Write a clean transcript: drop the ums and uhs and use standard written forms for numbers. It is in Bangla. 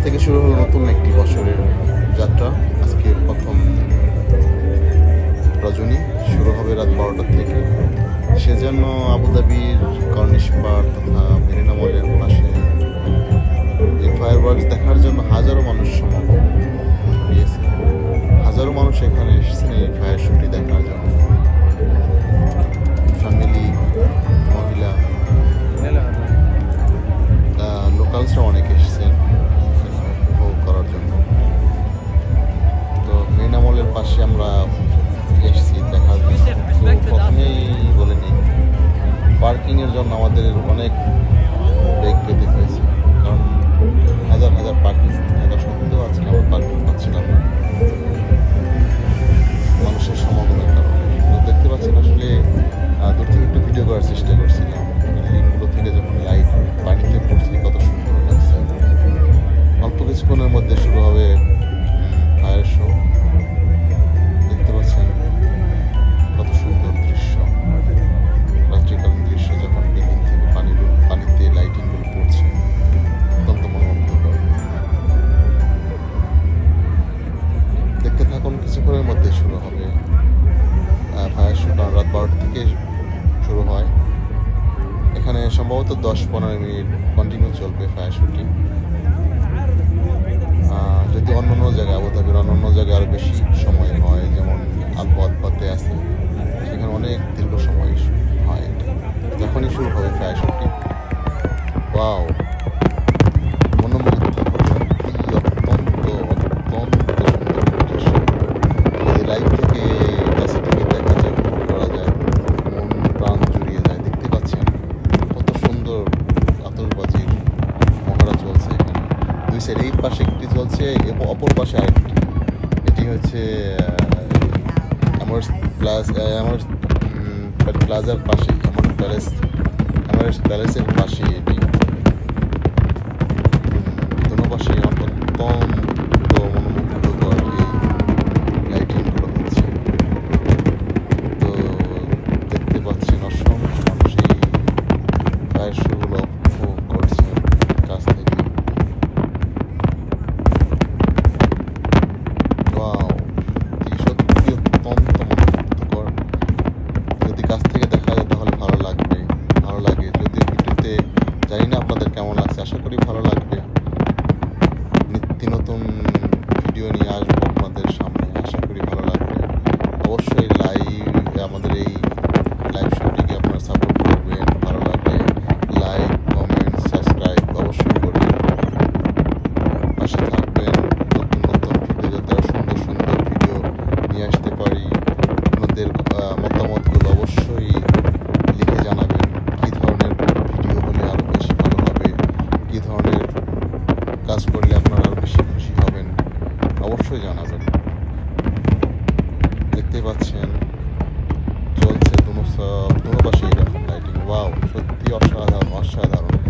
থেকে শুরু হলো নতুন একটি বছরের যাত্রা। আজকে প্রথম রজনী শুরু হবে রাত 12টা থেকে। সেজন্য আবুধাবির কর্নিশ পার্ক তথা মেরিনা মলের পাশে এই ফায়ারওয়ার্কস দেখার জন্য হাজারো মানুষ সমাগম দিয়েছে। হাজারো মানুষ এখানে এসেছেন এই ফায়ার শোটি দেখার জন্য। ফ্যামিলি, মহিলা, লোকালসরা অনেক এসেছেন উপভোগ করার জন্য। তো মেরিনা মলের পাশে আমরা এসেছি দেখার জন্য। তো প্রথমেই বলে নিই, পার্কিংয়ের জন্য আমাদের অনেক ব্রেক পেতে হয়েছে, কারণ হাজার হাজার পার্কিং থাকা সত্ত্বেও আজকে আমরা পার্কিং পাচ্ছিলাম না মানুষের সমাগমের কারণে। তো দেখতে পাচ্ছেন আসলে দূর থেকে একটু ভিডিও করার চেষ্টা করছিলাম। বিল্ডিংগুলো থেকে যখন লাইট পানিতে পড়ছে কত সুন্দর লাগছে। অল্প কিছুক্ষণের মধ্যে শুরু হবে ফায়ার শো। দেখতে পাচ্ছেন কত সুন্দর দৃশ্য, রাত্রিকালীন দৃশ্য যখন বিল্ডিং থেকে পানিতে লাইটিংগুলো পড়ছে, অত্যন্ত মনোমুগ্ধকর। দেখতে থাকুন, কিছুক্ষণের মধ্যে শুরু হবে ফায়ার শো। কারণ রাত 12টা থেকে শুরু হয়। এখানে সম্ভবত 10-15 মিনিট কন্টিনিউ চলবে ফায়ার শোটি। যদি অন্য জায়গায়, আবুধাবির অন্য জায়গায় আরও বেশি সময় হয়, যেমন আলপথে আছে, সেখানে অনেক দীর্ঘ সময় হয়। যখনই শুরু হবে ফায়ার শোটি, ওয়াও, মনোমুগ্ধকর, সত্যি অত্যন্ত সুন্দর দৃশ্য। যদি লাইভ থেকে কাছে থেকে দেখা যায়, উপভোগ করা যায়, মন প্রাণ জুড়িয়ে যায়। দেখতে পাচ্ছেন কত সুন্দর আতশবাজির মহড়া চলছে এখানে। দুই সাইড, এই পাশে একটি চলছে এবং অপর পাশে আরেকটি। এটি হচ্ছে এমারেস্ট প্লাজার পাশে, এমারেস্ট প্যালেসের পাশে এটি। দুনো পাশে অত্যন্ত মনোমুগ্ধকর এই লাইটিংগুলো হচ্ছে। তো দেখতে পাচ্ছেন অসংখ্য মানুষ এই ফায়ার শোগুলো উপভোগ করছে কাছ থেকে। সত্যি অত্যন্ত মনোমুগ্ধকর। যদি কাছ থেকে দেখা যায় তাহলে ভালো লাগে। যদি ভিডিওতে জানি না আপনাদের কেমন লাগছে, আশা করি ভালো লাগবে। নিত্য নতুন ভিডিও নিয়ে আসবো আপনাদের সামনে, আশা করি ভালো লাগবে। অবশ্যই আমাদের এই লাইভ শোটিকে আপনারা সাপোর্ট করবেন। ভালো লাগলে লাইক, কমেন্ট, সাবস্ক্রাইব অবশ্যই করবেন। পাশে থাকবেন। নতুন ভিডিও, যাতে সুন্দর ভিডিও নিয়ে আসতে পারি। আপনাদের মতামতগুলো অবশ্যই লিখে জানাবেন। কী ধরনের ভিডিও হলে আরও বেশি ভালো হবে, কী ধরনের কাজ করলে আপনারা আরও বেশি খুশি হবেন, অবশ্যই জানাবেন। দেখতে পাচ্ছেন চলছে দুনো পাশে এরকম লাইটিং। ওয়াও, সত্যি অসাধারণ।